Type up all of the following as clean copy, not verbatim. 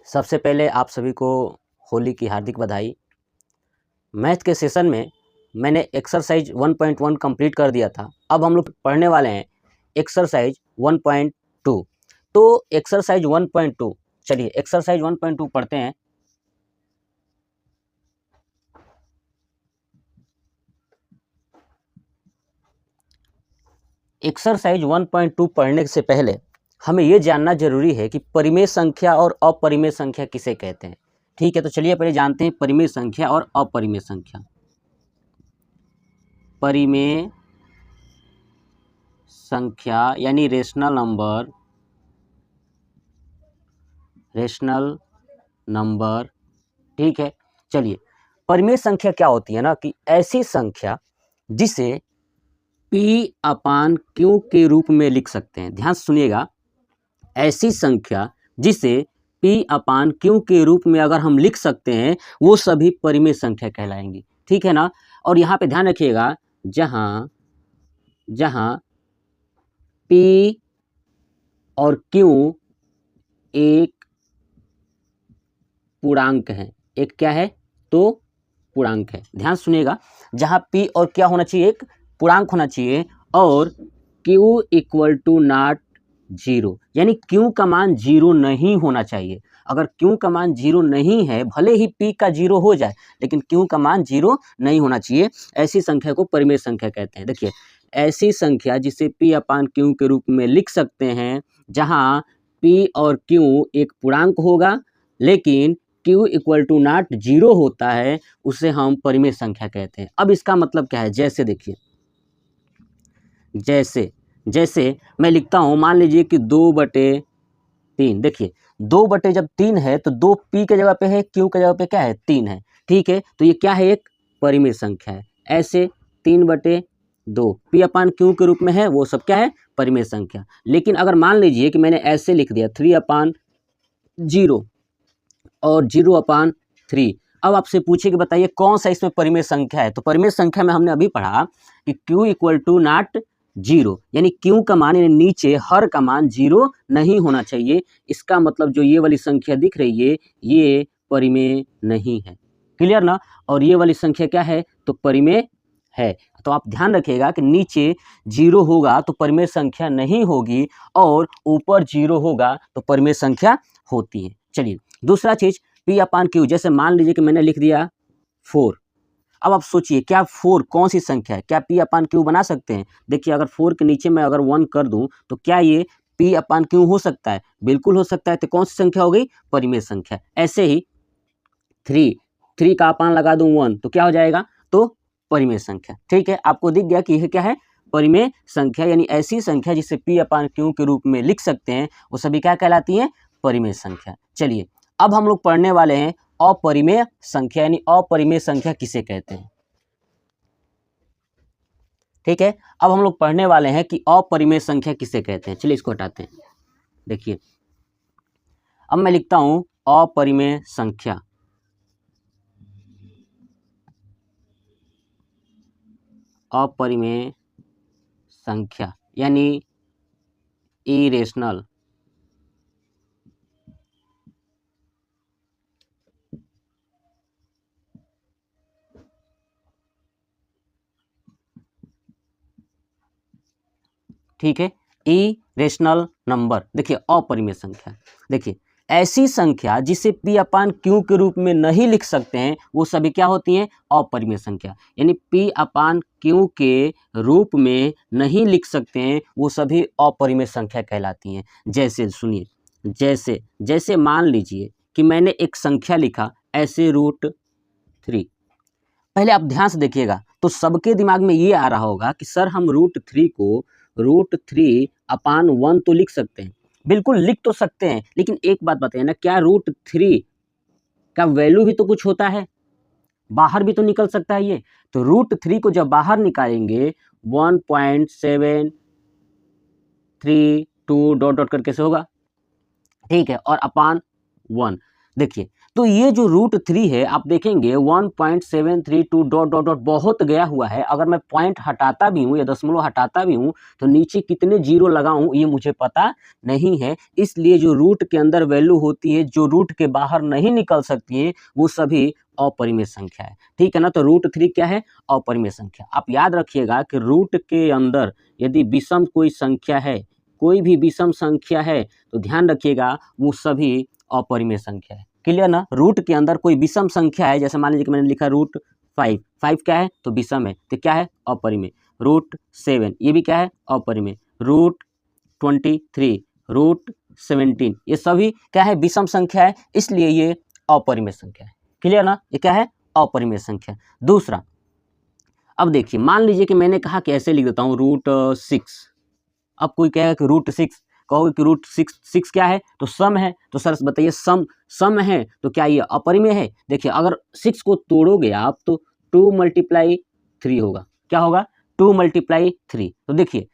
सबसे पहले आप सभी को होली की हार्दिक बधाई। मैथ के सेशन में मैंने एक्सरसाइज 1.1 कंप्लीट कर दिया था। अब हम लोग पढ़ने वाले हैं एक्सरसाइज 1.2। तो एक्सरसाइज 1.2, चलिए एक्सरसाइज 1.2 पढ़ते हैं। एक्सरसाइज 1.2 पढ़ने से पहले हमें ये जानना जरूरी है कि परिमेय संख्या और अपरिमेय संख्या किसे कहते हैं। ठीक है, तो चलिए पहले जानते हैं परिमेय संख्या और अपरिमेय संख्या। परिमेय संख्या यानी रेशनल नंबर। ठीक है, चलिए परिमेय संख्या क्या होती है ना कि ऐसी संख्या जिसे P अपान Q के रूप में लिख सकते हैं। ध्यान सुनिएगा, ऐसी संख्या जिसे P अपान Q के रूप में अगर हम लिख सकते हैं वो सभी परिमेय संख्या कहलाएंगी। ठीक है ना। और यहाँ पे ध्यान रखिएगा, जहाँ P और Q एक पूर्णांक है। एक क्या है? तो पूर्णांक है। ध्यान सुनिएगा, जहाँ P और क्या होना चाहिए? एक पूर्णांक होना चाहिए और Q इक्वल टू नॉट 0, यानी Q का मान 0 नहीं होना चाहिए। अगर Q का मान 0 नहीं है, भले ही P का 0 हो जाए, लेकिन Q का मान 0 नहीं होना चाहिए। ऐसी संख्या को परिमेय संख्या कहते हैं। देखिए, ऐसी संख्या जिसे P अपान Q के रूप में लिख सकते हैं, जहाँ P और Q एक पूर्णांक होगा लेकिन Q इक्वल टू नॉट 0 होता है, उसे हम परिमेय संख्या कहते हैं। अब इसका मतलब क्या है? जैसे देखिए, जैसे मैं लिखता हूँ, मान लीजिए कि 2/3। देखिए 2/3 है तो 2 P के जगह पे है, Q के जगह पे क्या है? 3 है। ठीक है, तो ये क्या है? एक परिमेय संख्या है। ऐसे 3/2 P अपान Q के रूप में है, वो सब क्या है? परिमेय संख्या। लेकिन अगर मान लीजिए कि मैंने ऐसे लिख दिया 3/0 और 0/3। अब आपसे पूछे कि बताइए कौन सा इसमें परिमेय संख्या है? तो परिमेय संख्या में हमने अभी पढ़ा कि Q इक्वल टू नॉट 0, यानी Q का मान, यानी नीचे हर का मान 0 नहीं होना चाहिए। इसका मतलब जो ये वाली संख्या दिख रही है ये परिमेय नहीं है। क्लियर ना। और ये वाली संख्या क्या है? तो परिमेय है। तो आप ध्यान रखिएगा कि नीचे 0 होगा तो परिमेय संख्या नहीं होगी और ऊपर 0 होगा तो परिमेय संख्या होती है। चलिए दूसरा चीज, P अपान Q। जैसे मान लीजिए कि मैंने लिख दिया 4। अब आप सोचिए, क्या 4 कौन सी संख्या है? क्या P अपान Q बना सकते हैं? देखिए, अगर 4 के नीचे मैं अगर 1 कर दूं तो क्या ये P अपान Q हो सकता है? बिल्कुल हो सकता है। तो कौन सी संख्या हो गई? परिमेय संख्या। ऐसे ही 3 का अपान लगा दूं 1 तो क्या हो जाएगा? तो परिमेय संख्या। ठीक है, आपको दिख गया कि यह क्या है? परिमेय संख्या। यानी ऐसी संख्या जिसे P अपान Q के रूप में लिख सकते हैं वो सभी क्या कहलाती हैं? परिमेय संख्या। चलिए अब हम लोग पढ़ने वाले हैं अपरिमेय संख्या, यानी अपरिमेय संख्या किसे कहते हैं। ठीक है, अब हम लोग पढ़ने वाले हैं कि अपरिमेय संख्या किसे कहते हैं। चलिए इसको हटाते हैं। देखिए, अब मैं लिखता हूं अपरिमेय संख्या। अपरिमेय संख्या यानी इरेशनल। ठीक है, इरेशनल नंबर। देखिए अपरिमेय संख्या, देखिए ऐसी संख्या जिसे P अपान Q के रूप में नहीं लिख सकते हैं वो सभी क्या होती हैं? अपरिमेय संख्या। यानी P अपान Q के रूप में नहीं लिख सकते हैं वो सभी अपरिमेय संख्या कहलाती हैं। जैसे सुनिए, जैसे मान लीजिए कि मैंने एक संख्या लिखा ऐसे √3। पहले आप ध्यान से देखिएगा तो सबके दिमाग में ये आ रहा होगा कि सर हम √3 को √3 अपान 1 तो लिख सकते हैं। बिल्कुल लिख तो सकते हैं, लेकिन एक बात बताइए ना, क्या √3 का वैल्यू भी तो कुछ होता है? बाहर भी तो निकल सकता है ये। तो √3 को जब बाहर निकालेंगे 1.732 डॉट डॉट करके से होगा। ठीक है, और अपान 1। देखिए, तो ये जो √3 है आप देखेंगे 1.732 डॉट डॉट डॉट बहुत गया हुआ है। अगर मैं पॉइंट हटाता भी हूँ या दशमलव हटाता भी हूँ तो नीचे कितने जीरो लगाऊं ये मुझे पता नहीं है। इसलिए जो रूट के अंदर वैल्यू होती है, जो रूट के बाहर नहीं निकल सकती है, वो सभी अपरिमेय संख्या है। ठीक है ना। तो √3 क्या है? अपरिमेय संख्या। आप याद रखिएगा कि रूट के अंदर यदि विषम कोई संख्या है, कोई भी विषम संख्या है, तो ध्यान रखिएगा वो सभी अपरिमेय संख्या है। क्लियर ना। रूट के अंदर कोई विषम संख्या है, जैसे मान लीजिए कि मैंने लिखा √5, 5 क्या है? तो विषम है, तो क्या है? अपरिमेय। √7 ये भी क्या है? अपरिमेय। √23, √17 ये सभी क्या है? विषम संख्या है, इसलिए ये अपरिमेय संख्या है। क्लियर ना। ये क्या है? अपरिमेय संख्या। दूसरा, अब देखिए मान लीजिए कि मैंने कहा कि ऐसे लिख देता हूँ √6। अब कोई कहेगा कि √6, कहोगे कि √6 क्या है? तो सम है। तो सर बताइए सम है तो क्या ये अपरिमेय है? देखिए अगर 6 को तोड़ोगे आप तो 2 × 3 होगा। क्या होगा? 2 × 3। तो देखिए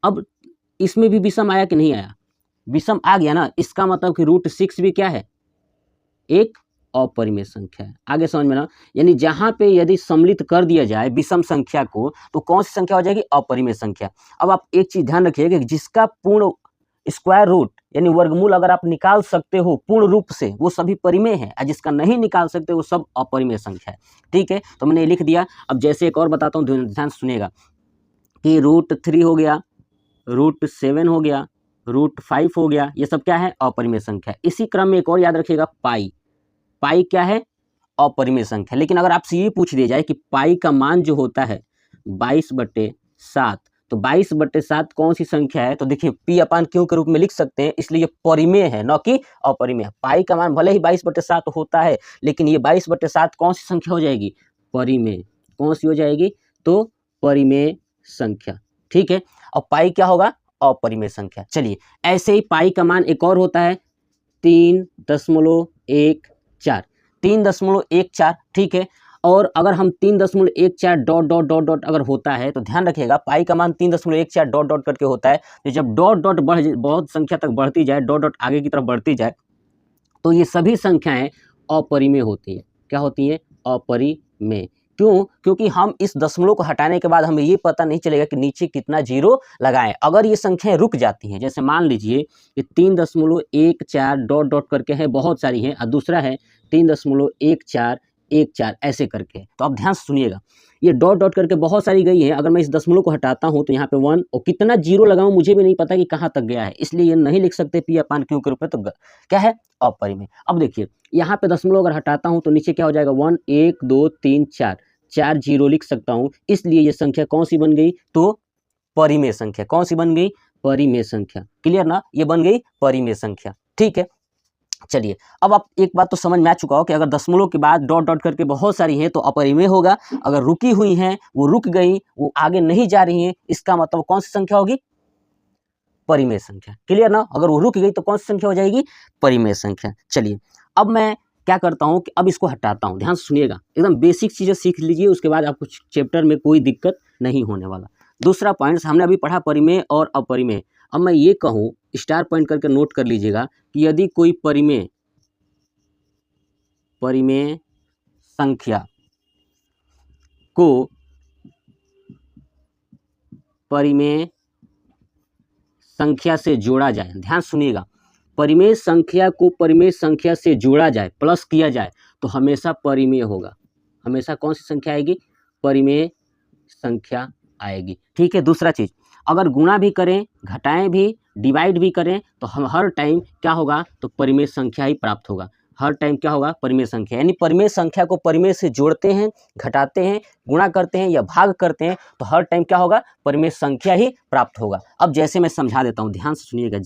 अब इसमें भी विषम आया कि नहीं आया? विषम आ गया ना। इसका मतलब कि √6 भी क्या है? एक अपरिमेय संख्या है। आगे समझ में ना। यानी जहां पे यदि सम्मिलित कर दिया जाए विषम संख्या को तो कौन सी संख्या हो जाएगी? अपरिमेय संख्या। अब आप एक चीज ध्यान रखिएगा कि जिसका पूर्ण स्क्वायर रूट यानी वर्गमूल अगर आप निकाल सकते हो पूर्ण रूप से, वो सभी परिमेय है, और जिसका नहीं निकाल सकते वो सब अपरिमेय संख्या है। ठीक है, तो मैंने लिख दिया। अब जैसे एक और बताता हूँ, ध्यान सुनिएगा कि √3 हो गया, √7 हो गया, √5 हो गया, ये सब क्या है? अपरिमेय संख्या। इसी क्रम में एक और याद रखिएगा, पाई क्या है? अपरिमेय संख्या। लेकिन अगर आपसे ये पूछ दिया जाए कि पाई का मान जो होता है 22/7, तो 22/7 कौन सी संख्या है? तो देखिए P/Q के रूप में लिख सकते हैं, इसलिए ये परिमेय है न कि अपरिमेय। पाई का मान भले ही 22/7 होता है, लेकिन ये 22/7 कौन सी संख्या हो जाएगी? परिमेय। कौन सी हो जाएगी? तो परिमेय संख्या। ठीक है। और पाई क्या होगा? अपरिमेय संख्या। चलिए ऐसे ही पाई का मान एक और होता है 3.14, 3.14। ठीक है। और अगर हम 3.14 डॉट डॉट डॉट डॉट अगर होता है तो ध्यान रखिएगा पाई का मान 3.14 डॉट डॉट करके होता है। तो जब डॉट डॉट बहुत संख्या तक बढ़ती जाए, डॉट डॉट आगे की तरफ बढ़ती जाए, तो ये सभी संख्याएं अपरिमेय होती है। क्या होती है? अपरिमेय। क्यों? क्योंकि हम इस दशमलव को हटाने के बाद हमें ये पता नहीं चलेगा कि नीचे कितना जीरो लगाएं। अगर ये संख्याएं रुक जाती हैं, जैसे मान लीजिए कि 3.14 डॉट डॉट करके है, बहुत सारी हैं, और दूसरा है 3.1414 ऐसे करके, तो आप ध्यान से सुनिएगा। ये डॉट डॉट करके बहुत सारी गई है। अगर मैं इस दशमलव को हटाता हूं तो यहाँ पे 1 और कितना जीरो लगाऊं मुझे भी नहीं पता कि कहाँ तक गया है, इसलिए ये नहीं लिख सकते P/Q के रूप में। तो क्या है? अपरिमेय। अब देखिए यहाँ पे दशमलव अगर हटाता हूं तो नीचे क्या हो जाएगा? 1 1 2 3 4 जीरो लिख सकता हूं, इसलिए ये संख्या कौन सी बन गई? तो परिमेय संख्या। कौन सी बन गई? परिमेय संख्या। क्लियर ना। ये बन गई परिमेय संख्या। ठीक है। चलिए अब आप एक बात तो समझ में आ चुका हो कि अगर दशमलव के बाद डॉट डॉट करके बहुत सारी हैं तो अपरिमेय होगा। अगर रुकी हुई हैं, वो रुक गई, वो आगे नहीं जा रही हैं, इसका मतलब कौन सी संख्या होगी? परिमेय संख्या। क्लियर ना। अगर वो रुक गई तो कौन सी संख्या हो जाएगी? परिमेय संख्या। चलिए अब मैं क्या करता हूँ कि अब इसको हटाता हूँ। ध्यान से सुनिएगा, एकदम बेसिक चीज़ें सीख लीजिए, उसके बाद आपको चैप्टर में कोई दिक्कत नहीं होने वाला। दूसरा पॉइंट हमने अभी पढ़ा परिमेय और अपरिमेय। अब मैं ये कहूँ, स्टार पॉइंट करके नोट कर लीजिएगा कि यदि कोई परिमेय संख्या को परिमेय संख्या से जोड़ा जाए, ध्यान सुनिएगा, परिमेय संख्या को परिमेय संख्या से जोड़ा जाए, प्लस किया जाए, तो हमेशा परिमेय होगा। हमेशा कौन सी संख्या आएगी? परिमेय संख्या आएगी। ठीक है। दूसरा चीज, अगर गुणा भी करें, घटाएं भी, डिवाइड भी करें, तो हम हर टाइम क्या होगा? तो परिमेय संख्या ही प्राप्त होगा। हर टाइम क्या होगा? परिमेय संख्या। यानी परिमेय संख्या को परिमेय से जोड़ते हैं, घटाते हैं, गुणा करते हैं या भाग करते हैं, तो हर टाइम क्या होगा? परिमेय संख्या ही प्राप्त होगा। अब जैसे मैं समझा देता हूँ, ध्यान से सुनिएगा।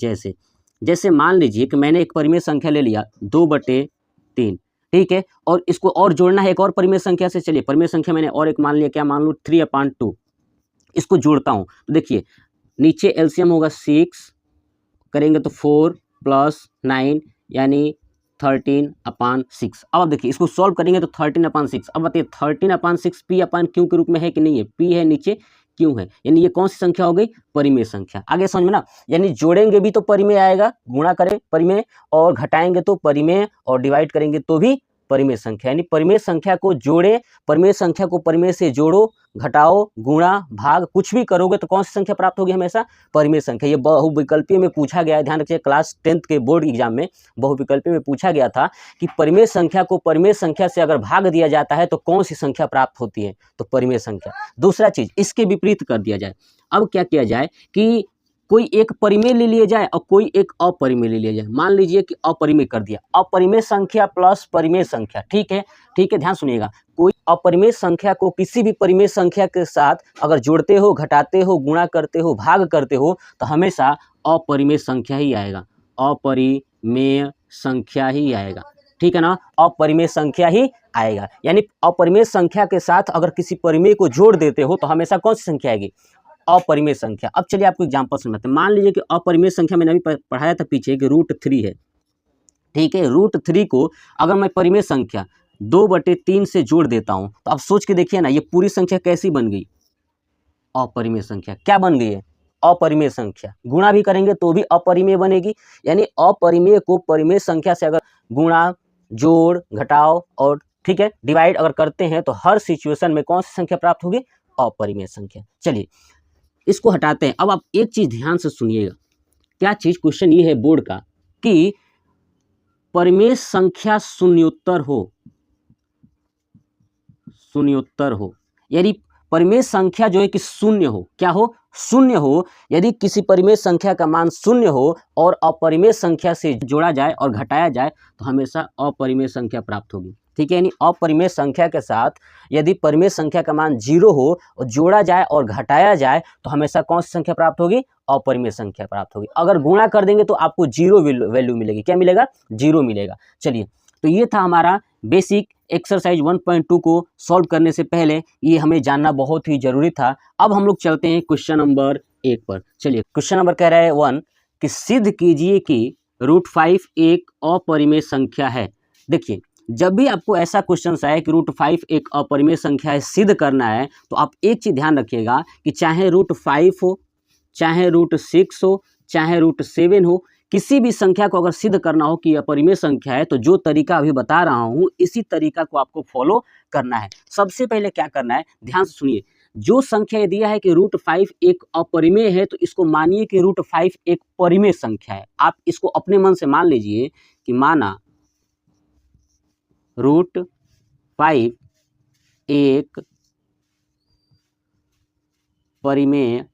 जैसे मान लीजिए कि मैंने एक परिमेय संख्या ले लिया 2/3। ठीक है। और इसको और जोड़ना है एक और परिमेय संख्या से। चलिए परिमेय संख्या मैंने और एक मान लिया, क्या मान लूँ? 3/2। इसको जोड़ता हूँ तो देखिए नीचे एलसीएम होगा 6, करेंगे तो 4 + 9 यानी 13/6। अब आप देखिए इसको सॉल्व करेंगे तो 13/6। अब बताइए 13/6 P/Q के रूप में है कि नहीं है? P है नीचे, क्यों है, यानी ये कौन सी संख्या हो गई, परिमेय संख्या। आगे समझ में ना, यानी जोड़ेंगे भी तो परिमेय आएगा, गुणा करें परिमेय, और घटाएंगे तो परिमेय, और डिवाइड करेंगे तो भी परिमेय संख्या। यानी परिमेय संख्या को जोड़े, परिमेय संख्या को परिमेय से जोड़ो, घटाओ, गुणा, भाग, कुछ भी करोगे तो कौन सी संख्या प्राप्त होगी, हमेशा परिमेय संख्या। ये बहुविकल्पीय में पूछा गया है, ध्यान रखिए, क्लास 10th के बोर्ड एग्जाम में बहुविकल्पीय में पूछा गया था कि परिमेय संख्या को परिमेय संख्या से अगर भाग दिया जाता है तो कौन सी संख्या प्राप्त होती है, तो परिमेय संख्या। दूसरा चीज, इसके विपरीत कर दिया जाए। अब क्या किया जाए कि कोई एक परिमेय ले लिया जाए और कोई एक अपरिमेय ले लिया जाए। मान लीजिए कि अपरिमेय कर दिया, अपरिमेय संख्या प्लस परिमेय संख्या, ठीक है, ठीक है, ध्यान सुनिएगा। कोई अपरिमेय संख्या को किसी भी परिमेय संख्या के साथ अगर जोड़ते हो, घटाते हो, गुणा करते हो, भाग करते हो तो हमेशा अपरिमेय संख्या ही आएगा, अपरिमेय संख्या ही आएगा, ठीक है ना, अपरिमेय संख्या ही आएगा। यानी अपरिमेय संख्या के साथ अगर किसी परिमेय को जोड़ देते हो तो हमेशा कौन सी संख्या आएगी, अपरिमेय संख्या। अब चलिए आपको एग्जांपल समझाते हैं। मान लीजिए कि अपरिमेय संख्या मैंने अभी पढ़ाया था पीछे कि √3 है, ठीक है। √3 को अगर मैं परिमेय संख्या 2/3 से जोड़ देता हूं तो आप सोच के देखिए ना, ये पूरी संख्या कैसी बन गई, अपरिमेय संख्या। क्या बन गई है, अपरिमेय संख्या। गुणा भी करेंगे तो भी अपरिमेय बनेगी। यानी अपरिमेय को परिमेय संख्या से अगर गुणा, जोड़, घटाओ और ठीक है डिवाइड अगर करते हैं तो हर सिचुएशन में कौन सी संख्या प्राप्त होगी, अपरिमेय संख्या। चलिए इसको हटाते हैं। अब आप एक चीज ध्यान से सुनिएगा, क्या चीज, क्वेश्चन ये है बोर्ड का कि परिमेय संख्या शून्योत्तर हो, शून्योत्तर हो, यानी परिमेय संख्या जो है कि शून्य हो, क्या हो, शून्य हो। यदि किसी परिमेय संख्या का मान शून्य हो और अपरिमेय संख्या से जोड़ा जाए और घटाया जाए तो हमेशा अपरिमेय संख्या प्राप्त होगी, ठीक है। यानी अपरिमेय संख्या के साथ यदि परिमेय संख्या का मान 0 हो और जोड़ा जाए और घटाया जाए तो हमेशा कौन सी संख्या प्राप्त होगी, अपरिमेय संख्या प्राप्त होगी। अगर गुणा कर देंगे तो आपको 0 वैल्यू मिलेगी, क्या मिलेगा, 0 मिलेगा। चलिए तो ये था हमारा बेसिक एक्सरसाइज 1.2 को सॉल्व करने से पहले ये हमें जानना बहुत ही जरूरी था। अब हम लोग चलते हैं क्वेश्चन नंबर 1 पर। चलिए क्वेश्चन नंबर कह रहा है 1 कि सिद्ध कीजिए कि √5 एक अपरिमेय संख्या है। देखिए जब भी आपको ऐसा क्वेश्चन आए कि √5 एक अपरिमेय संख्या है, सिद्ध करना है, तो आप एक चीज ध्यान रखिएगा कि चाहे √5 हो, चाहे √6 हो, चाहे √7 हो, किसी भी संख्या को अगर सिद्ध करना हो कि अपरिमेय संख्या है तो जो तरीका अभी बता रहा हूं इसी तरीका को आपको फॉलो करना है। सबसे पहले क्या करना है, ध्यान से सुनिए। जो संख्या दिया है कि √5 एक अपरिमेय है तो इसको मानिए कि √5 एक परिमेय संख्या है। आप इसको अपने मन से मान लीजिए कि माना √5 एक परिमेय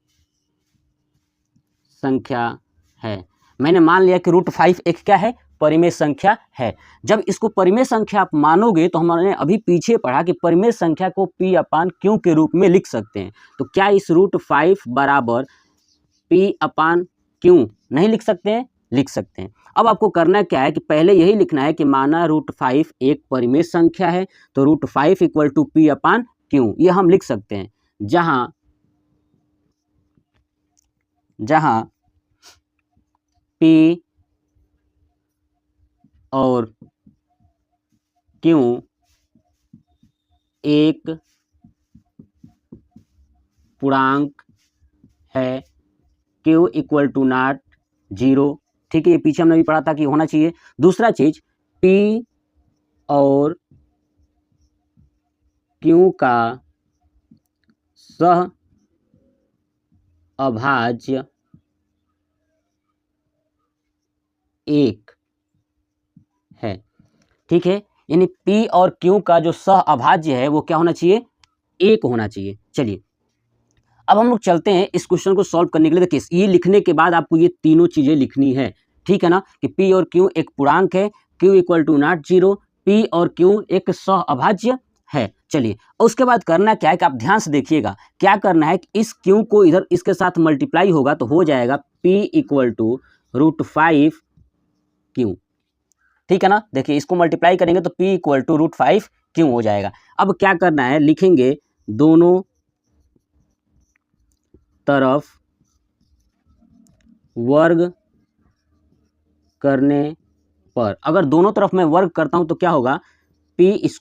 संख्या है। मैंने मान लिया कि √5 एक क्या है, परिमेय संख्या है। जब इसको परिमेय संख्या आप मानोगे तो हमने अभी पीछे पढ़ा कि परिमेय संख्या को P/Q के रूप में लिख सकते हैं। तो क्या इस √5 बराबर P/Q नहीं लिख सकते हैं, लिख सकते हैं। अब आपको करना क्या है कि पहले यही लिखना है कि माना √5 एक परिमेय संख्या है तो √5 = P/Q ये हम लिख सकते हैं, जहां P और Q एक पूर्णांक है, Q = 0, ठीक है। ये पीछे हमने भी पढ़ा था कि होना चाहिए। दूसरा चीज P और Q का सह अभाज्य 1 है, ठीक है। यानी P और Q का जो सह अभाज्य है वो क्या होना चाहिए, 1 होना चाहिए। चलिए अब हम लोग चलते हैं इस क्वेश्चन को सॉल्व करने के लिए। देखिए ये लिखने के बाद आपको ये तीनों चीजें लिखनी है, ठीक है ना, कि P और Q एक पूर्णांक है, Q = 0, P और Q एक सह अभाज्य है। चलिए उसके बाद करना क्या है कि आप ध्यान से देखिएगा, क्या करना है कि इस Q को इधर इसके साथ मल्टीप्लाई होगा तो हो जाएगा P = √5Q, ठीक है ना। देखिए इसको मल्टीप्लाई करेंगे तो P = √5Q हो जाएगा। अब क्या करना है, लिखेंगे दोनों तरफ वर्ग करने पर, अगर दोनों तरफ मैं वर्ग करता हूं तो क्या होगा, P² =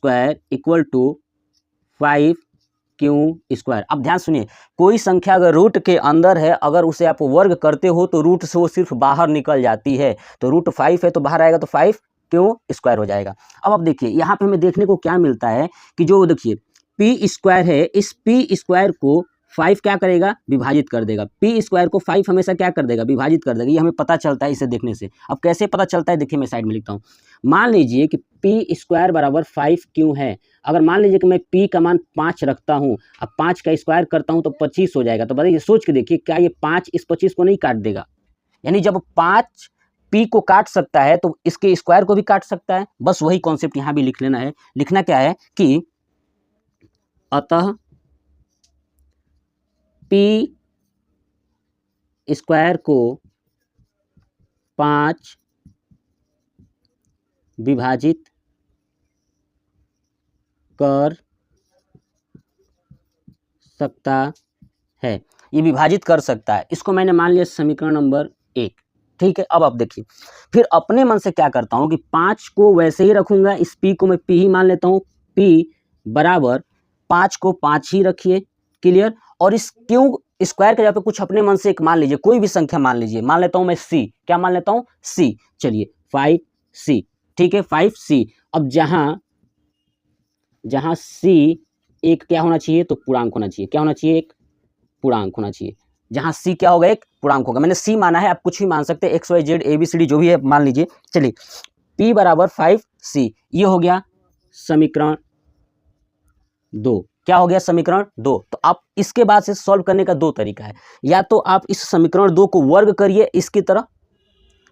5Q क्यू स्क्वायर। अब ध्यान सुनिए, कोई संख्या अगर रूट के अंदर है, अगर उसे आप वर्ग करते हो तो रूट से वो सिर्फ बाहर निकल जाती है। तो रूट 5 है तो बाहर आएगा तो 5 क्यू स्क्वायर हो जाएगा। अब देखिए यहाँ पे हमें देखने को क्या मिलता है कि जो देखिए पी स्क्वायर है, इस पी स्क्वायर को 5 क्या करेगा, विभाजित कर देगा। पी स्क्वायर को 5 हमेशा क्या कर देगा, विभाजित कर देगा। ये हमें पता चलता है इसे देखने से। अब कैसे पता चलता है, देखिए मैं साइड में लिखता हूँ। मान लीजिए कि पी स्क्वायर बराबर 5 क्यों है। अगर मान लीजिए कि मैं पी का मान 5 रखता हूँ, अब 5 का स्क्वायर करता हूँ तो 25 हो जाएगा। तो बताइए, सोच के देखिए, क्या ये 5 इस 25 को नहीं काट देगा? यानी जब 5 पी को काट सकता है तो इसके स्क्वायर को भी काट सकता है। बस वही कॉन्सेप्ट यहाँ भी लिख लेना है। लिखना क्या है कि अतः पी स्क्वायर को 5 विभाजित कर सकता है। ये विभाजित कर सकता है, इसको मैंने मान लिया समीकरण नंबर 1। ठीक है, अब आप देखिए, फिर अपने मन से क्या करता हूँ कि 5 को वैसे ही रखूंगा, इस पी को मैं पी ही मान लेता हूँ। पी बराबर 5 को 5 ही रखिए, क्लियर। और इस क्यू स्क्वायर के जगह पे कुछ अपने मन से एक मान लीजिए, कोई भी संख्या मान लीजिए। मान लेता हूँ मैं सी, क्या मान लेता हूँ, सी। चलिए 5c, ठीक है 5c। अब जहां सी एक क्या होना चाहिए, तो पूर्णांक होना चाहिए। क्या होना चाहिए, एक पूर्णांक होना चाहिए। जहां सी क्या होगा, एक पूर्णांक होगा। मैंने सी माना है, आप कुछ भी मान सकते हैं, X Y Z A B C D जो भी है मान लीजिए। चलिए पी बराबर 5c, ये हो गया समीकरण 2। क्या हो गया, समीकरण 2। तो आप इसके बाद से सॉल्व करने का 2 तरीका है। या तो आप इस समीकरण 2 को वर्ग करिए इसकी तरह,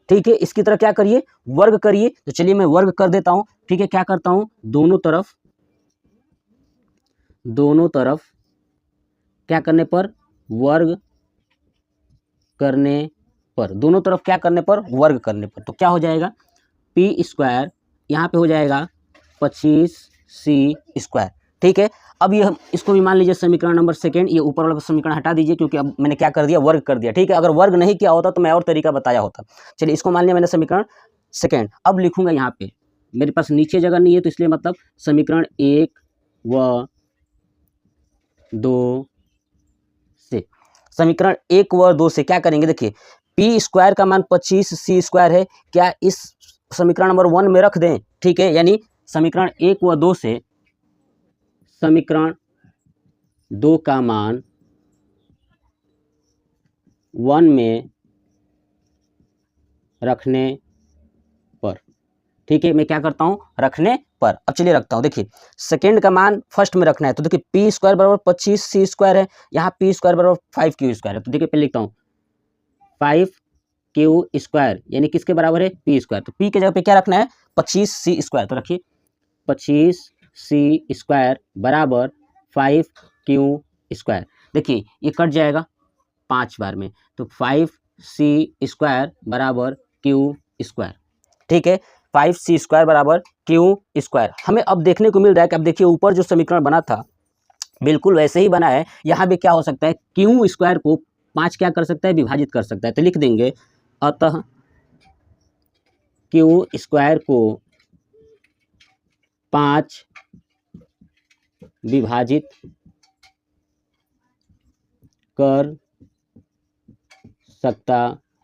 ठीक है, इसकी तरह क्या करिए, वर्ग करिए। तो चलिए मैं वर्ग कर देता हूं, ठीक है। क्या करता हूं, दोनों तरफ क्या करने पर, वर्ग करने पर, दोनों तरफ क्या करने पर, वर्ग करने पर। तो क्या हो जाएगा, पी स्क्वायर यहाँ पे हो जाएगा 25c स्क्वायर, ठीक है। अब ये हम इसको भी मान लीजिए समीकरण नंबर 2। ये ऊपर वाला समीकरण हटा दीजिए, क्योंकि अब मैंने क्या कर दिया, वर्ग कर दिया, ठीक है। अगर वर्ग नहीं किया होता तो मैं और तरीका बताया होता। चलिए इसको मान लिया मैंने समीकरण 2। अब लिखूंगा यहाँ पे, मेरे पास नीचे जगह नहीं है तो इसलिए मतलब समीकरण 1 व 2 से, समीकरण 1 व 2 से क्या करेंगे, देखिए पी स्क्वायर का मान 25c स्क्वायर है, क्या इस समीकरण नंबर 1 में रख दें, ठीक है। यानी समीकरण 1 व 2 से समीकरण 2 का मान 1 में रखने पर, ठीक है। मैं क्या करता हूं, रखने पर। अब चलिए रखता हूं, देखिए सेकेंड का मान फर्स्ट में रखना है। तो देखिए पी स्क्वायर बराबर 25c स्क्वायर है, यहाँ पी स्क्वायर बराबर 5q स्क्वायर है। तो देखिए पहले लिखता हूँ 5q स्क्वायर, यानी किसके बराबर है, पी स्क्वायर। तो पी के जगह पे क्या रखना है, 25c स्क्वायर। तो रखिए 25c स्क्वायर बराबर 5q स्क्वायर। देखिए ये कट जाएगा 5 बार में, तो 5c स्क्वायर बराबर q स्क्वायर, ठीक है। 5c स्क्वायर बराबर q स्क्वायर। हमें अब देखने को मिल रहा है कि अब देखिए ऊपर जो समीकरण बना था बिल्कुल वैसे ही बना है। यहाँ भी क्या हो सकता है, q स्क्वायर को 5 क्या कर सकता है, विभाजित कर सकता है। तो लिख देंगे अतः q स्क्वायर को 5 विभाजित कर सकता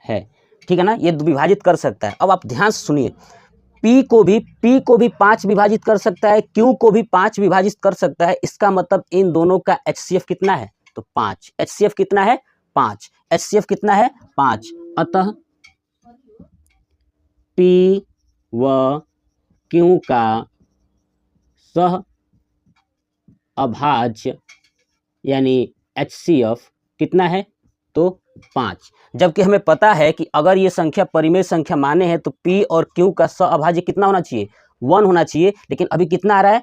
है, ठीक है ना। ये विभाजित कर सकता है। अब आप ध्यान से सुनिए, P को भी 5 विभाजित कर सकता है, Q को भी 5 विभाजित कर सकता है। इसका मतलब इन दोनों का HCF कितना है, तो 5। HCF कितना है, 5। HCF कितना है, 5। अतः P व Q का सह अभाज्य यानी HCF कितना है, तो 5। जबकि हमें पता है कि अगर ये संख्या परिमेय संख्या माने हैं तो P और Q का सहअभाज्य कितना होना चाहिए, 1 होना चाहिए। लेकिन अभी कितना आ रहा है,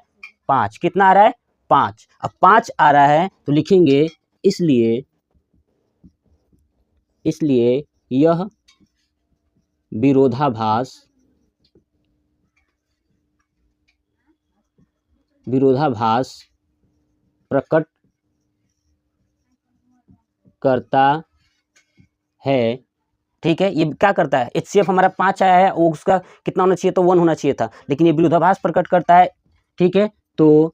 5। कितना आ रहा है, 5। अब 5 आ रहा है तो लिखेंगे इसलिए यह विरोधाभास प्रकट करता है, ठीक है। ये क्या करता है, HCF हमारा 5 आया है, वो उसका कितना होना चाहिए, तो 1 होना चाहिए था। लेकिन ये विरोधाभास प्रकट करता है, ठीक है। तो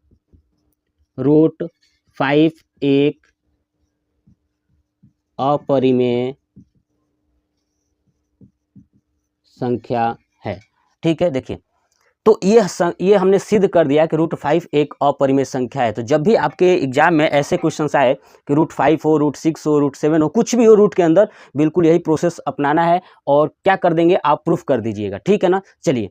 रूट 5 एक अपरिमेय संख्या है। ठीक है, देखिए तो ये हमने सिद्ध कर दिया कि √5 एक अपरिमेय संख्या है। तो जब भी आपके एग्जाम में ऐसे क्वेश्चंस आए कि √5 हो, √6 हो, √7 हो, कुछ भी हो रूट के अंदर, बिल्कुल यही प्रोसेस अपनाना है और क्या कर देंगे आप, प्रूफ कर दीजिएगा। ठीक है ना, चलिए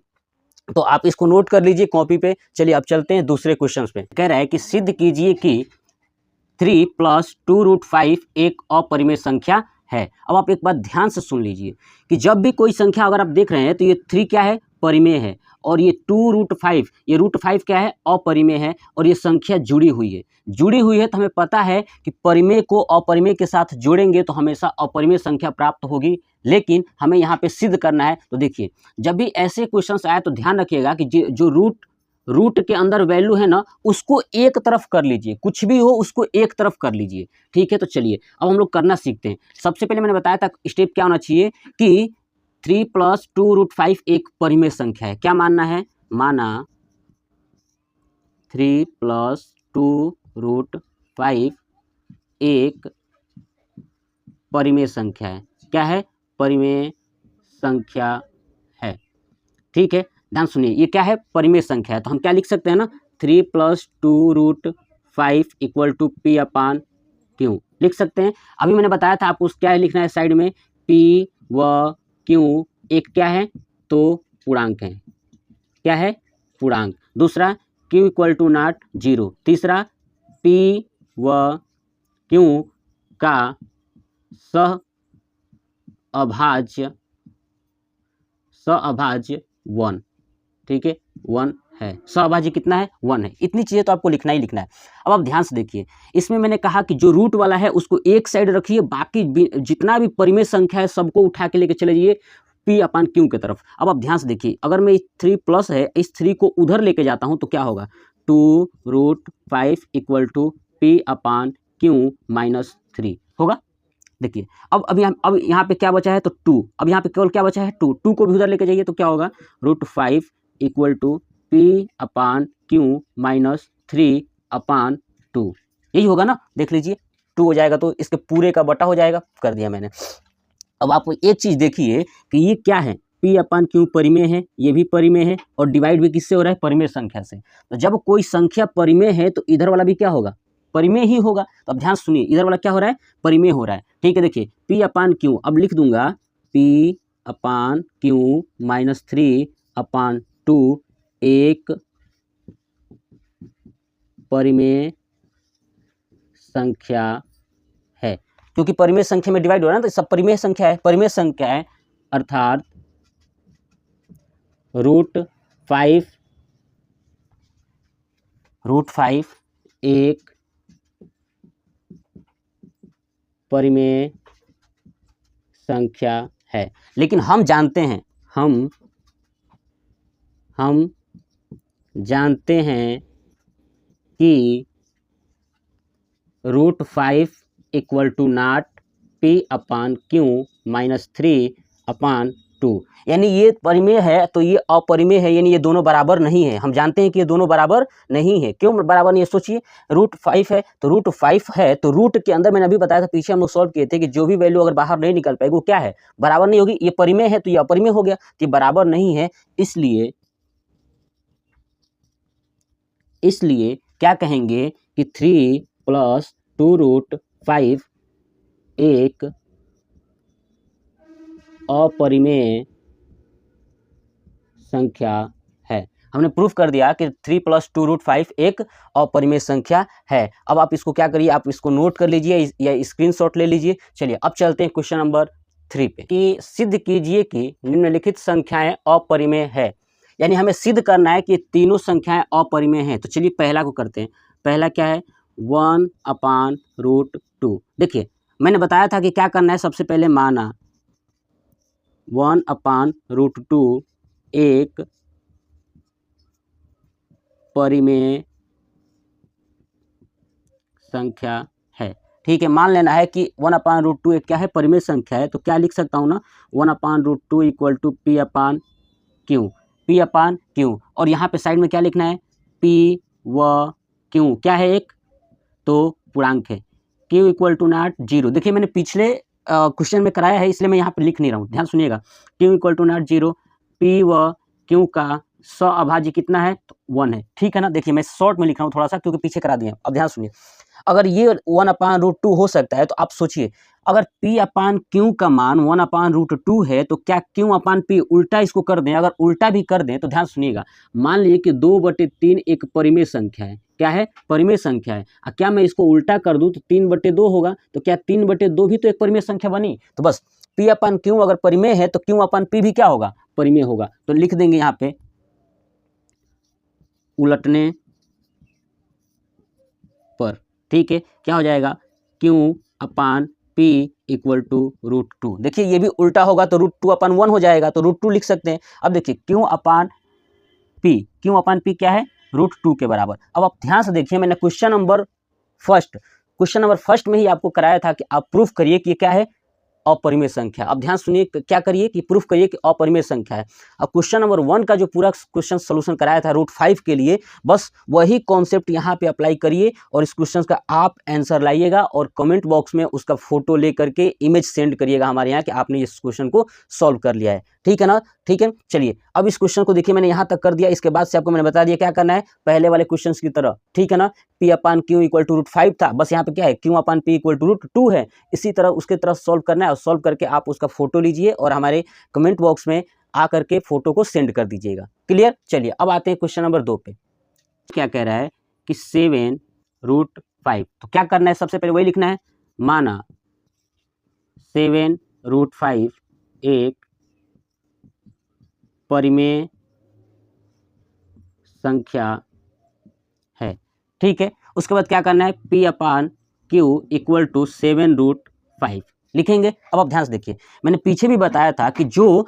तो आप इसको नोट कर लीजिए कॉपी पे। चलिए अब चलते हैं दूसरे क्वेश्चन पे। कह रहा है कि सिद्ध कीजिए कि 3 + 2√5 एक अपरिमेय संख्या है। अब आप एक बात ध्यान से सुन लीजिए कि जब भी कोई संख्या अगर आप देख रहे हैं तो ये 3 क्या है, परिमेय है, और ये 2√5, ये √5 क्या है, अपरिमेय है, और ये संख्या जुड़ी हुई है। जुड़ी हुई है तो हमें पता है कि परिमेय को अपरिमेय के साथ जोड़ेंगे तो हमेशा अपरिमेय संख्या प्राप्त होगी। लेकिन हमें यहाँ पे सिद्ध करना है। तो देखिए जब भी ऐसे क्वेश्चंस आए तो ध्यान रखिएगा कि जो रूट के अंदर वैल्यू है ना, उसको एक तरफ कर लीजिए, कुछ भी हो उसको एक तरफ कर लीजिए। ठीक है, तो चलिए अब हम लोग करना सीखते हैं। सबसे पहले मैंने बताया था स्टेप क्या होना चाहिए कि 3 + 2√5 एक परिमेय संख्या है। क्या मानना है, माना 3 + 2√5 एक परिमेय संख्या है। क्या है, परिमेय संख्या है। ठीक है, ध्यान सुनिए, ये क्या है, परिमेय संख्या है। तो हम क्या लिख सकते हैं ना, 3 + 2√5 = P/Q लिख सकते हैं। अभी मैंने बताया था आपको क्या लिखना है साइड में, P व Q एक क्या है, तो पूर्णांक है। क्या है, पूर्णांक। दूसरा Q = नॉट 0। तीसरा P व Q का सहअभाज्य 1। ठीक है, 1 है। सहअभाज्य कितना है, 1 है। इतनी चीज़ें तो आपको लिखना ही लिखना है। अब आप ध्यान से देखिए, इसमें मैंने कहा कि जो रूट वाला है उसको एक साइड रखिए, बाकी जितना भी परिमेय संख्या है सबको उठा के लेके चले जाइए P/Q की तरफ। अब आप ध्यान से देखिए, अगर मैं 3 प्लस है, इस 3 को उधर लेके जाता हूँ तो क्या होगा, 2√5 = P/Q - 3 होगा। देखिए अब यहाँ पे क्या बचा है, तो 2। अब यहाँ पे केवल क्या बचा है, 2 को भी उधर लेके जाइए तो क्या होगा, √5 = P/Q - 3/2। यही होगा ना, देख लीजिए 2 हो जाएगा तो इसके पूरे का बटा हो जाएगा, कर दिया मैंने। अब आप एक चीज़ देखिए कि ये क्या है, P/Q परिमेय है, ये भी परिमेय है, और डिवाइड भी किससे हो रहा है, परिमेय संख्या से। तो जब कोई संख्या परिमेय है तो इधर वाला भी क्या होगा, परिमेय ही होगा। तो अब ध्यान सुनिए, इधर वाला क्या हो रहा है, परिमेय हो रहा है। ठीक है, देखिए P/Q, अब लिख दूंगा P/Q - 3/2 एक परिमेय संख्या है। क्योंकि परिमेय संख्या में डिवाइड हो रहा है ना, तो सब परिमेय संख्या है, परिमेय संख्या है, अर्थात √5 एक परिमेय संख्या है। लेकिन हम जानते हैं, हम जानते हैं कि √5 = नॉट P/Q - 3/2, यानी ये परिमेय है तो ये अपरिमेय है, यानी ये दोनों बराबर नहीं है। हम जानते हैं कि ये दोनों बराबर नहीं है। क्यों बराबर नहीं है, सोचिए, √5 है तो √5 है तो रूट के अंदर, मैंने अभी बताया था, पीछे हम लोग सॉल्व किए थे कि जो भी वैल्यू अगर बाहर नहीं निकल पाएगी वो क्या है, बराबर नहीं होगी। ये परिमेय है तो ये अपरिमेय हो गया, तो ये बराबर नहीं है। इसलिए क्या कहेंगे कि 3 + 2√5 एक अपरिमेय संख्या है। हमने प्रूफ कर दिया कि 3 + 2√5 एक अपरिमेय संख्या है। अब आप इसको क्या करिए, आप इसको नोट कर लीजिए या स्क्रीनशॉट ले लीजिए। चलिए अब चलते हैं क्वेश्चन नंबर 3 पे, कि सिद्ध कीजिए कि निम्नलिखित संख्याएं अपरिमेय है। यानी हमें सिद्ध करना है कि तीनों संख्याएं अपरिमेय हैं। तो चलिए पहला को करते हैं। पहला क्या है, 1/√2। देखिए मैंने बताया था कि क्या करना है, सबसे पहले माना 1/√2 एक परिमेय संख्या है। ठीक है, मान लेना है कि 1/√2 एक क्या है, परिमेय संख्या है। तो क्या लिख सकता हूँ ना, 1/√2 = P/Q, P/Q, और यहाँ पे साइड में क्या लिखना है, P व Q क्या है, एक तो पूर्णांक है। q इक्वल टू नॉट 0, देखिए मैंने पिछले क्वेश्चन में कराया है इसलिए मैं यहाँ पर लिख नहीं रहा हूँ, ध्यान सुनिएगा। q equal to not 0, p व q का सहअभाज्य कितना है, तो 1 है, ठीक है ना। देखिए मैं शॉर्ट में लिख रहा हूँ थोड़ा सा क्योंकि पीछे करा दिए। अब ध्यान सुनिए, अगर ये 1/√2 हो सकता है तो आप सोचिए अगर p/q का मान 1/√2 है तो क्या q/p उल्टा इसको कर दें, अगर उल्टा भी कर दें तो ध्यान सुनिएगा, मान लीजिए कि 2/3 एक परिमेय संख्या है, क्या है, परिमेय संख्या है। क्या मैं इसको उल्टा कर दूं तो 3/2 होगा, तो क्या 3/2 भी तो एक परिमेय संख्या बनी। तो बस p/q अगर परिमेय है तो q/p भी क्या होगा, परिमेय होगा। तो लिख देंगे यहाँ पे उलटने पर, ठीक है, क्या हो जाएगा, q/p इक्वल टू √2। देखिए ये भी उल्टा होगा तो √2/1 हो जाएगा, तो √2 लिख सकते हैं। अब देखिए q/p क्या है, √2 के बराबर। अब आप ध्यान से देखिए, मैंने क्वेश्चन नंबर फर्स्ट में ही आपको कराया था कि आप प्रूफ करिए कि क्या है, अपरिमेय संख्या। अब ध्यान सुनिए, क्या करिए कि प्रूफ करिए कि अपरिमेय संख्या है। अब क्वेश्चन नंबर 1 का जो पूरा क्वेश्चन सोल्यूशन कराया था √5 के लिए, बस वही कॉन्सेप्ट यहाँ पे अप्लाई करिए और इस क्वेश्चन का आप आंसर लाइएगा और कमेंट बॉक्स में उसका फोटो लेकर के इमेज सेंड करिएगा हमारे यहाँ कि आपने इस क्वेश्चन को सॉल्व कर लिया है, ठीक है ना। ठीक है, चलिए अब इस क्वेश्चन को देखिए, मैंने यहाँ तक कर दिया, इसके बाद से आपको मैंने बता दिया क्या करना है, पहले वाले क्वेश्चन की तरह, ठीक है ना। p/q इक्वल टू √5 था, बस यहाँ पे क्या है, q/p इक्वल टू √2 है। इसी तरह उसके तरफ सॉल्व करना है और सॉल्व करके आप उसका फोटो लीजिए और हमारे कमेंट बॉक्स में आकर के फोटो को सेंड कर दीजिएगा। क्लियर, चलिए अब आते हैं क्वेश्चन नंबर 2 पे। क्या कह रहा है कि 7√5, तो क्या करना है, सबसे पहले वही लिखना है, माना 7√5 एक परिमेय संख्या है, ठीक है। उसके बाद क्या करना है, p/q इक्वल टू 7√5 लिखेंगे। अब आप ध्यान से देखिए, मैंने पीछे भी बताया था कि जो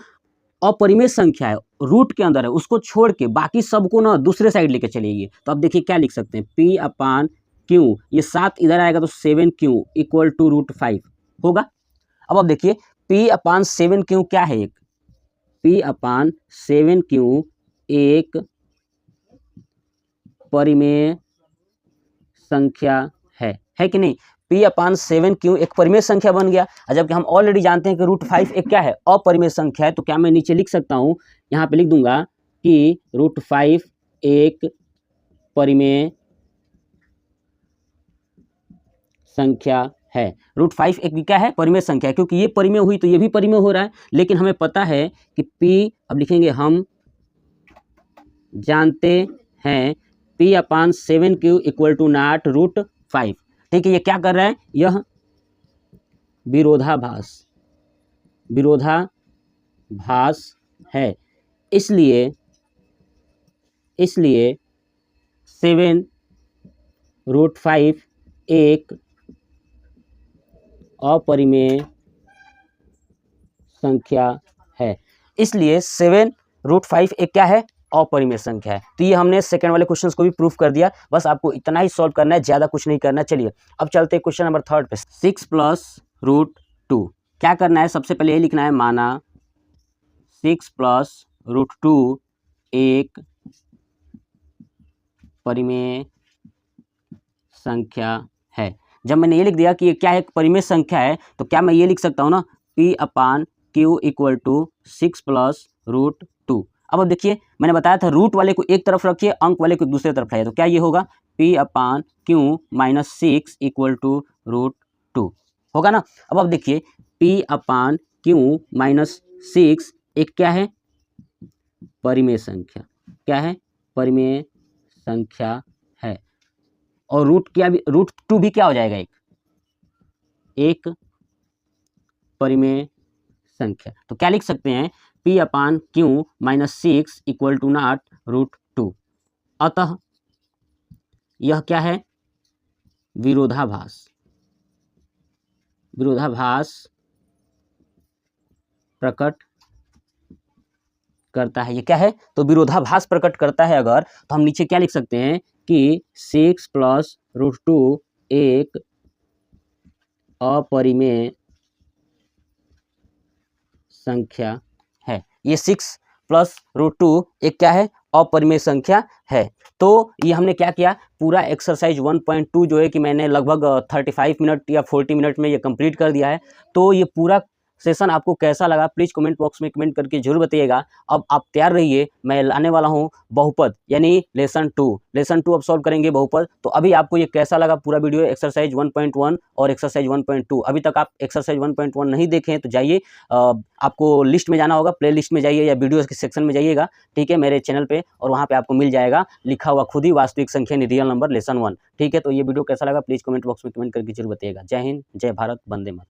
अपरिमेय संख्या है रूट के अंदर है उसको छोड़ के बाकी सबको ना दूसरे साइड लेके चलिए। तो अब देखिए क्या लिख सकते हैं, p/q, ये 7 इधर आएगा तो 7q इक्वल टू √5 होगा। अब देखिए p/7q क्या है, एक p/7q एक परिमेय संख्या है कि नहीं। p/7q एक परिमेय संख्या बन गया, जबकि हम ऑलरेडी जानते हैं कि √5 एक क्या है, अपरिमेय संख्या है। तो क्या मैं नीचे लिख सकता हूँ, यहाँ पे लिख दूंगा कि √5 एक परिमेय संख्या है। √5 एक क्या है, परिमेय संख्या है, क्योंकि ये परिमेय हुई तो ये भी परिमेय हो रहा है। लेकिन हमें पता है कि p, अब लिखेंगे हम जानते हैं p/7q इक्वल टू नॉट √5, ठीक है। ये क्या कर रहा है, यह विरोधाभास है, इसलिए 7√5 एक अपरिमेय संख्या है, इसलिए 7√5 एक क्या है, अपरिमेय संख्या है। तो ये हमने सेकंड वाले क्वेश्चंस को भी प्रूफ कर दिया, बस आपको इतना ही सॉल्व करना है, ज़्यादा कुछ नहीं करना। चलिए अब चलते हैं क्वेश्चन नंबर 3 पे। 6 + √2 क्या करना है, सबसे पहले ये लिखना है, माना 6 + √2 एक परिमेय संख्या है। जब मैंने ये लिख दिया कि ये क्या है, परिमेय संख्या है, तो क्या मैं ये लिख सकता हूँ ना, p/q इक्वल टू 6 + √2। अब देखिए मैंने बताया था रूट वाले को एक तरफ रखिए, अंक वाले को दूसरे तरफ लाइए, तो क्या ये होगा, p/q - 6 इक्वल टू √2 होगा ना। अब देखिए p/q - 6 एक क्या है, परिमेय संख्या, क्या है, परिमेय संख्या है। और √2 भी क्या हो जाएगा, एक परिमेय संख्या। तो क्या लिख सकते हैं, p/q - 6 इक्वल टू नॉट √2। अतः यह क्या है, विरोधाभास प्रकट करता है। ये क्या है, तो विरोधाभास प्रकट करता है। अगर तो हम नीचे क्या लिख सकते हैं कि 6 + √2 एक अपरिमेय संख्या है। ये 6 प्लस √2 एक क्या है, अपरिमेय संख्या है। तो ये हमने क्या किया, पूरा एक्सरसाइज 1.2 जो है कि मैंने लगभग 35 मिनट या 40 मिनट में ये कंप्लीट कर दिया है। तो ये पूरा सेशन आपको कैसा लगा प्लीज़ कमेंट बॉक्स में कमेंट करके जरूर बताइएगा। अब आप तैयार रहिए, मैं लाने वाला हूँ बहुपद यानी लेसन 2 अब सॉल्व करेंगे बहुपद। तो अभी आपको ये कैसा लगा पूरा वीडियो एक्सरसाइज 1.1 और एक्सरसाइज 1.2। अभी तक आप एक्सरसाइज 1.1 नहीं देखे हैं तो जाइए, आपको लिस्ट में जाना होगा, प्ले लिस्ट में जाइए या वीडियो के सेक्शन में जाइएगा, ठीक है, मेरे चैनल पे, और वहाँ पे आपको मिल जाएगा लिखा हुआ खुद ही वास्तविक संख्या रियल नंबर लेसन 1। ठीक है, तो ये वीडियो कैसा लगा प्लीज़ कमेंट बॉक्स में कमेंट करके जरूर बताइएगा। जय हिंद, जय भारत, वंदे मातरम।